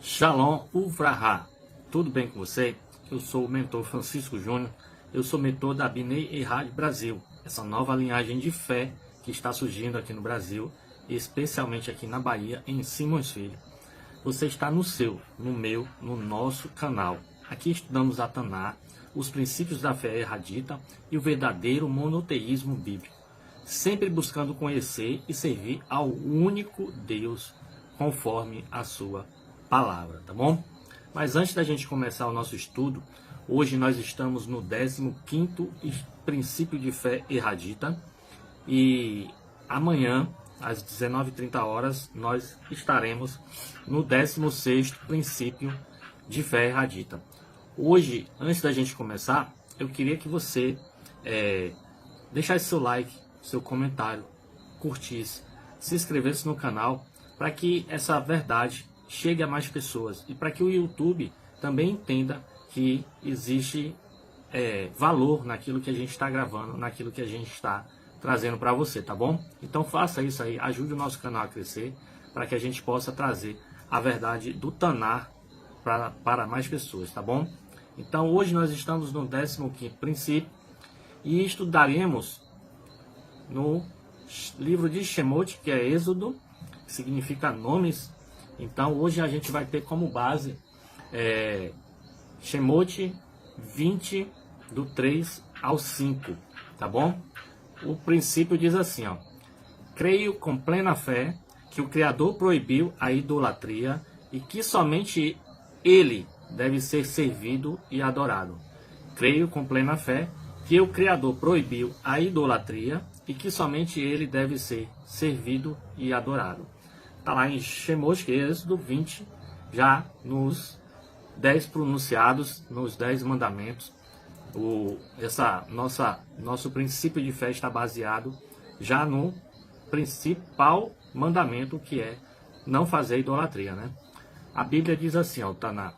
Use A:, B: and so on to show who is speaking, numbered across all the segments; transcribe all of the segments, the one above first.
A: Shalom Uvraha, tudo bem com você? Eu sou o mentor Francisco Júnior, eu sou mentor da Bnei Errad Brasil, essa nova linhagem de fé que está surgindo aqui no Brasil, especialmente aqui na Bahia, em Simões Filho. Você está no seu, no meu, no nosso canal. Aqui estudamos a Taná, os princípios da fé erradita e o verdadeiro monoteísmo bíblico, sempre buscando conhecer e servir ao único Deus, conforme a sua palavra, tá bom? Mas antes da gente começar o nosso estudo, hoje nós estamos no 15º princípio de fé erradita e amanhã, às 19h30, nós estaremos no 16º princípio de fé erradita. Hoje, antes da gente começar, eu queria que você deixasse seu like, seu comentário, curtisse, se inscrevesse no canal para que essa verdade chegue a mais pessoas e para que o YouTube também entenda que existe valor naquilo que a gente está gravando, naquilo que a gente está trazendo para você, tá bom? Então faça isso aí, ajude o nosso canal a crescer para que a gente possa trazer a verdade do Taná para mais pessoas, tá bom? Então hoje nós estamos no 15º princípio e estudaremos no livro de Shemot, que é Êxodo, que significa nomes. Então hoje a gente vai ter como base Shemot 20, do 3 ao 5, tá bom? O princípio diz assim, ó: creio com plena fé que o Criador proibiu a idolatria e que somente Ele deve ser servido e adorado. Creio com plena fé que o Criador proibiu a idolatria e que somente Ele deve ser servido e adorado. Está lá em Shemot, que é Êxodo 20, já nos 10 pronunciados, nos 10 mandamentos. Nosso princípio de fé está baseado já no principal mandamento, que é não fazer idolatria, né? A Bíblia diz assim, ó, Taná: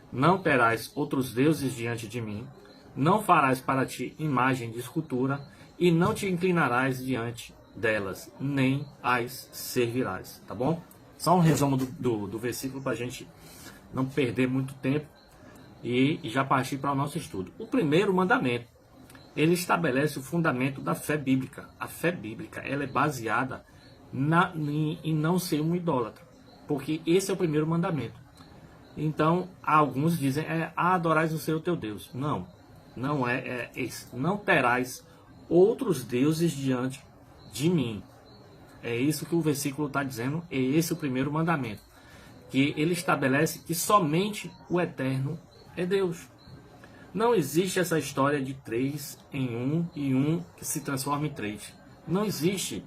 A: não terás outros deuses diante de mim, não farás para ti imagem de escultura e não te inclinarás diante delas, nem as servirás, tá bom? Só um resumo do versículo para a gente não perder muito tempo e já partir para o nosso estudo. O primeiro mandamento, ele estabelece o fundamento da fé bíblica. A fé bíblica, ela é baseada em não ser um idólatra, porque esse é o primeiro mandamento. Então, alguns dizem, adorais o Senhor teu Deus. Não, não é esse. Não terás outros deuses diante de mim. É isso que o versículo está dizendo, é esse o primeiro mandamento, que ele estabelece que somente o Eterno é Deus. Não existe essa história de 3 em 1 e 1 que se transforma em 3. Não existe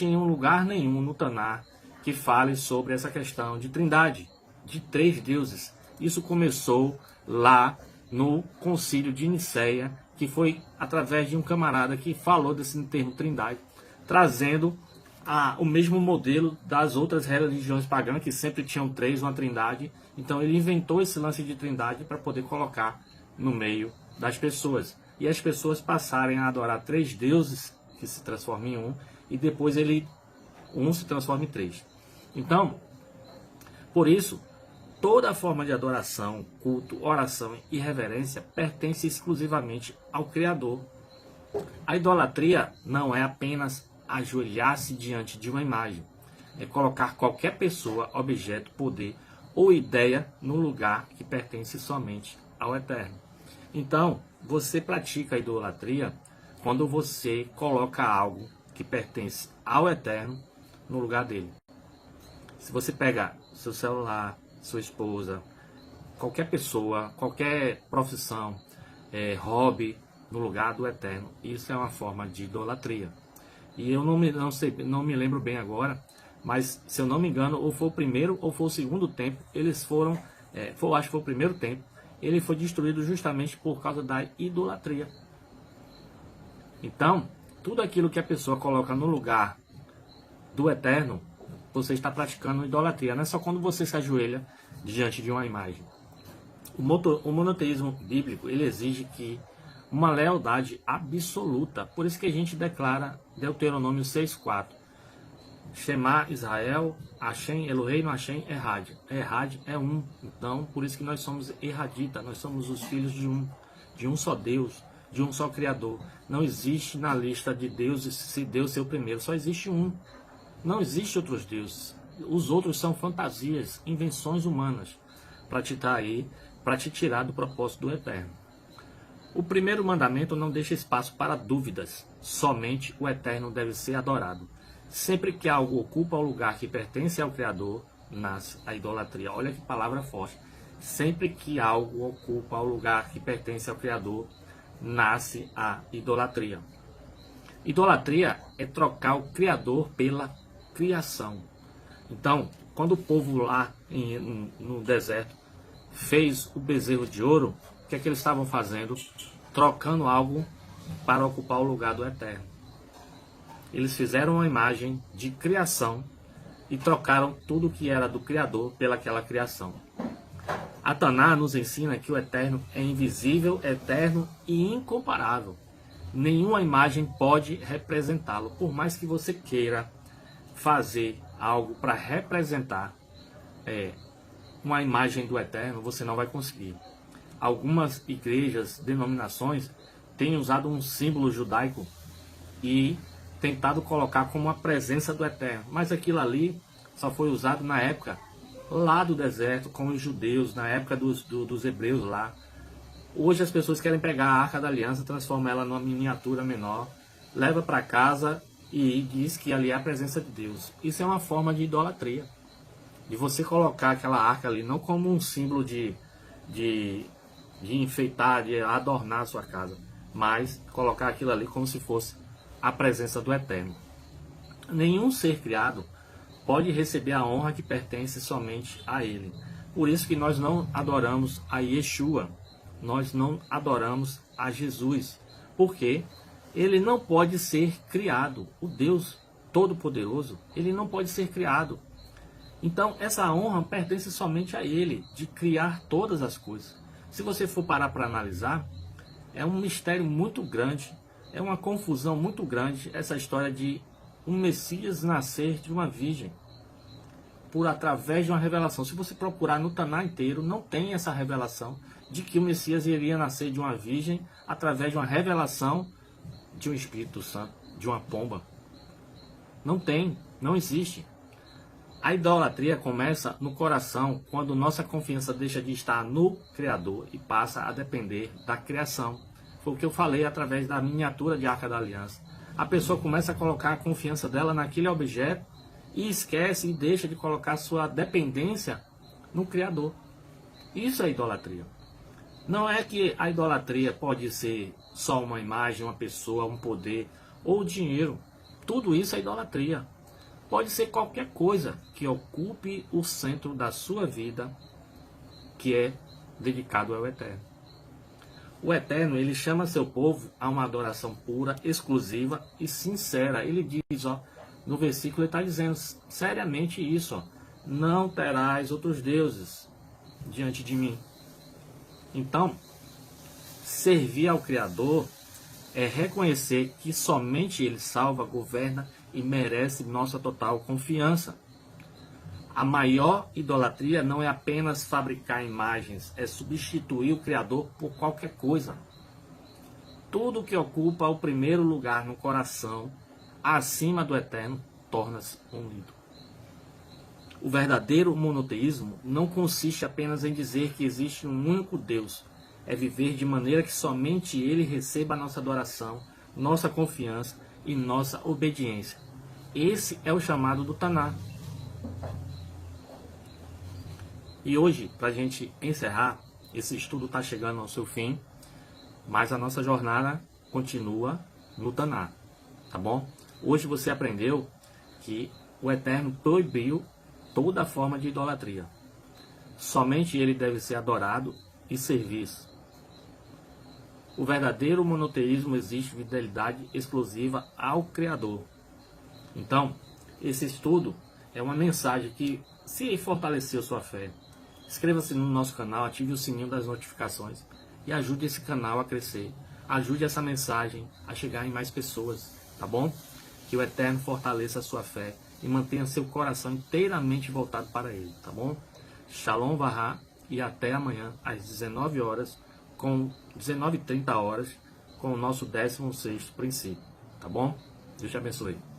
A: em um lugar nenhum no Taná que fale sobre essa questão de trindade, de 3 deuses. Isso começou lá no concílio de Nicéia, que foi através de um camarada que falou desse termo trindade, trazendo o mesmo modelo das outras religiões pagãs, que sempre tinham 3, uma trindade. Então ele inventou esse lance de trindade para poder colocar no meio das pessoas. E as pessoas passarem a adorar 3 deuses, que se transformam em um, e depois um se transforma em 3. Então, por isso, toda forma de adoração, culto, oração e reverência pertence exclusivamente ao Criador. A idolatria não é apenas ajoelhar-se diante de uma imagem, é colocar qualquer pessoa, objeto, poder ou ideia no lugar que pertence somente ao Eterno. Então, você pratica a idolatria quando você coloca algo que pertence ao Eterno no lugar dele. Se você pega seu celular, sua esposa, qualquer pessoa, qualquer profissão, hobby no lugar do Eterno, isso é uma forma de idolatria. E eu não me lembro bem agora, mas se eu não me engano, ou foi o primeiro ou foi o segundo templo, eles foram, acho que foi o primeiro templo, ele foi destruído justamente por causa da idolatria. Então, tudo aquilo que a pessoa coloca no lugar do Eterno, você está praticando idolatria. Não é só quando você se ajoelha diante de uma imagem. O monoteísmo bíblico, ele exige que uma lealdade absoluta. Por isso que a gente declara Deuteronômio 6,4: Shema Israel, Hashem Eloheinu, Hashem Errad. Errad é um. Então, por isso que nós somos Erradita, nós somos os filhos de um só Deus, de um só Criador. Não existe na lista de deuses se Deus ser o primeiro, só existe um. Não existe outros deuses. Os outros são fantasias, invenções humanas, para te tirar do propósito do Eterno. O primeiro mandamento não deixa espaço para dúvidas. Somente o Eterno deve ser adorado. Sempre que algo ocupa o lugar que pertence ao Criador, nasce a idolatria. Olha que palavra forte. Sempre que algo ocupa o lugar que pertence ao Criador, nasce a idolatria. Idolatria é trocar o Criador pela criação. Então, quando o povo lá no deserto fez o bezerro de ouro, o que é que eles estavam fazendo? Trocando algo para ocupar o lugar do Eterno. Eles fizeram uma imagem de criação e trocaram tudo que era do Criador pelaquela criação. A Taná nos ensina que o Eterno é invisível, eterno e incomparável. Nenhuma imagem pode representá-lo. Por mais que você queira fazer algo para representar uma imagem do Eterno, você não vai conseguir. Algumas igrejas, denominações, têm usado um símbolo judaico e tentado colocar como a presença do Eterno. Mas aquilo ali só foi usado na época lá do deserto, com os judeus, na época dos hebreus lá. Hoje as pessoas querem pegar a Arca da Aliança, transformar ela numa miniatura menor, leva para casa e diz que ali é a presença de Deus. Isso é uma forma de idolatria. De você colocar aquela arca ali não como um símbolo de enfeitar, de adornar a sua casa, mas colocar aquilo ali como se fosse a presença do Eterno. Nenhum ser criado pode receber a honra que pertence somente a Ele. Por isso que nós não adoramos a Yeshua, nós não adoramos a Jesus, porque Ele não pode ser criado. O Deus Todo-Poderoso, Ele não pode ser criado. Então essa honra pertence somente a Ele, de criar todas as coisas. Se você for parar para analisar, é um mistério muito grande. É uma confusão muito grande essa história de um Messias nascer de uma virgem através de uma revelação. Se você procurar no Taná inteiro, não tem essa revelação de que o Messias iria nascer de uma virgem através de uma revelação de um Espírito Santo, de uma pomba. Não tem, não existe. A idolatria começa no coração quando nossa confiança deixa de estar no Criador e passa a depender da criação. Foi o que eu falei através da miniatura de Arca da Aliança. A pessoa começa a colocar a confiança dela naquele objeto e esquece e deixa de colocar sua dependência no Criador. Isso é idolatria. Não é que a idolatria pode ser só uma imagem, uma pessoa, um poder ou dinheiro. Tudo isso é idolatria. Pode ser qualquer coisa que ocupe o centro da sua vida, que é dedicado ao Eterno. O Eterno, ele chama seu povo a uma adoração pura, exclusiva e sincera. Ele diz, no versículo ele está dizendo seriamente isso, não terás outros deuses diante de mim. Então, servir ao Criador é reconhecer que somente Ele salva, governa e merece nossa total confiança. A maior idolatria não é apenas fabricar imagens, é substituir o Criador por qualquer coisa. Tudo que ocupa o primeiro lugar no coração, acima do Eterno, torna-se um ídolo. O verdadeiro monoteísmo não consiste apenas em dizer que existe um único Deus, é viver de maneira que somente Ele receba a nossa adoração, nossa confiança e nossa obediência. Esse é o chamado do Taná. E hoje, para a gente encerrar, esse estudo está chegando ao seu fim, mas a nossa jornada continua no Taná, tá bom? Hoje você aprendeu que o Eterno proibiu toda forma de idolatria. Somente Ele deve ser adorado e servido. O verdadeiro monoteísmo exige fidelidade exclusiva ao Criador. Então, esse estudo é uma mensagem que, se fortaleceu sua fé, inscreva-se no nosso canal, ative o sininho das notificações e ajude esse canal a crescer. Ajude essa mensagem a chegar em mais pessoas, tá bom? Que o Eterno fortaleça a sua fé e mantenha seu coração inteiramente voltado para Ele, tá bom? Shalom Vahá e até amanhã às 19 horas, com 19h30 com o nosso 16º princípio, tá bom? Deus te abençoe.